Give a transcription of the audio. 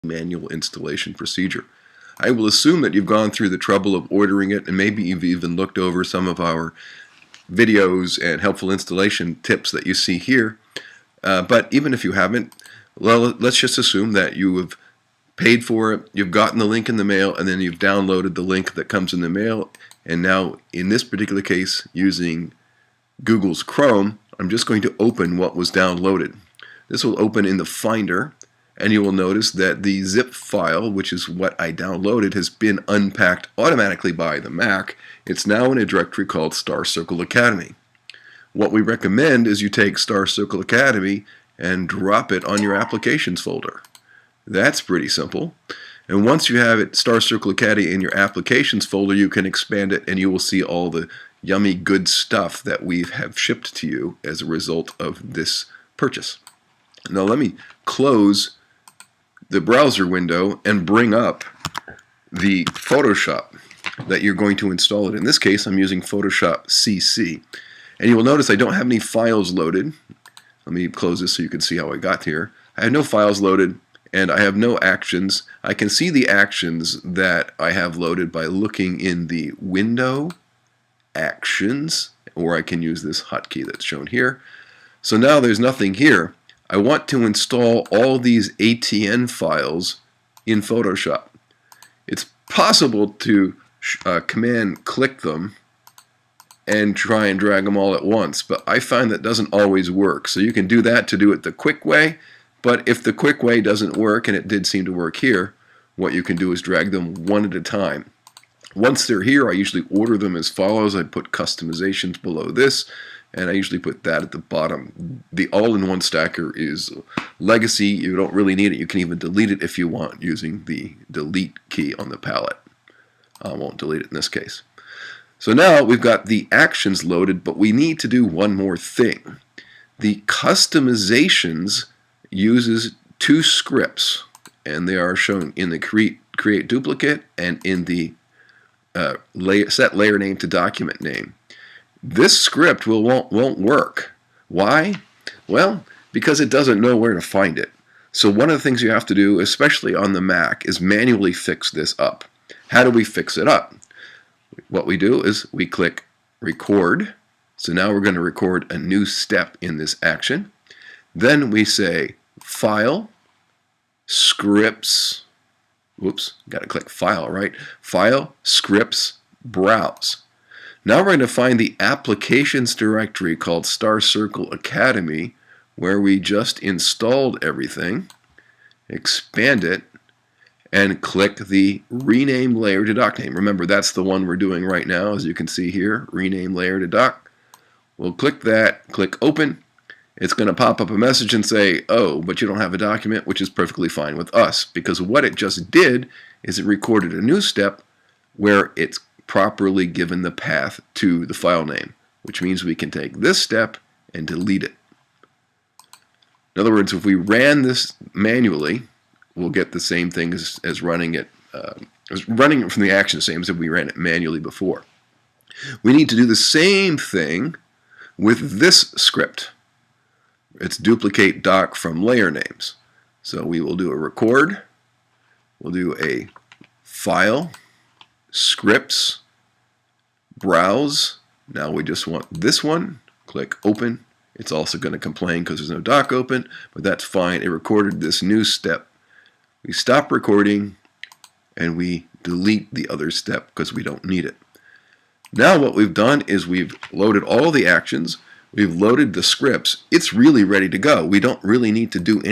manual installation procedure. I will assume that you've gone through the trouble of ordering it, and maybe you've even looked over some of our videos and helpful installation tips that you see here. But even if you haven't, well, let's just assume that you have paid for it, you've gotten the link in the mail, and then you've downloaded the link that comes in the mail. And now, in this particular case, using Google's Chrome, I'm just going to open what was downloaded. This will open in the Finder, and you will notice that the zip file, which is what I downloaded, has been unpacked automatically by the Mac. It's now in a directory called Star Circle Academy. What we recommend is you take Star Circle Academy and drop it on your applications folder. That's pretty simple. And once you have it, Star Circle Academy, in your applications folder, you can expand it and you will see all the yummy good stuff that we have shipped to you as a result of this purchase. Now let me close the browser window and bring up the Photoshop that you're going to install it. In this case, I'm using Photoshop CC. And you will notice I don't have any files loaded. Let me close this so you can see how I got here. I have no files loaded, and I have no actions. I can see the actions that I have loaded by looking in the Window, Actions, or I can use this hotkey that's shown here. So now there's nothing here. I want to install all these ATN files in Photoshop. It's possible to command click them and try and drag them all at once, but I find that doesn't always work. So you can do that to do it the quick way, but if the quick way doesn't work, and it did seem to work here, what you can do is drag them one at a time. Once they're here, I usually order them as follows. I put customizations below this, and I usually put that at the bottom. The all-in-one stacker is legacy. You don't really need it. You can even delete it if you want using the delete key on the palette. I won't delete it in this case. So now we've got the actions loaded, but we need to do one more thing. The customizations uses two scripts, and they are shown in the create duplicate and in the set layer name to document name. This script won't work. Why? Well, because it doesn't know where to find it. So one of the things you have to do, especially on the Mac, is manually fix this up. How do we fix it up? What we do is we click record. So now we're going to record a new step in this action. Then we say File, Scripts, whoops, got to click File, right? File, Scripts, Browse. Now we're going to find the applications directory called Star Circle Academy, where we just installed everything, expand it, and click the rename layer to doc name. Remember, that's the one we're doing right now, as you can see here, rename layer to doc. We'll click that, click open. It's going to pop up a message and say, oh, but you don't have a document, which is perfectly fine with us, because what it just did is it recorded a new step where it's properly given the path to the file name, which means we can take this step and delete it. In other words, if we ran this manually, we'll get the same thing as running it from the action, same as if we ran it manually before. We need to do the same thing with this script. It's duplicate doc from layer names. So we will do a record, we'll do a file, scripts, browse. Now we just want this one, click open. It's also going to complain because there's no doc open, but that's fine. It recorded this new step. We stop recording and we delete the other step because we don't need it. Now what we've done is we've loaded all the actions, we've loaded the scripts. It's really ready to go. We don't really need to do anything.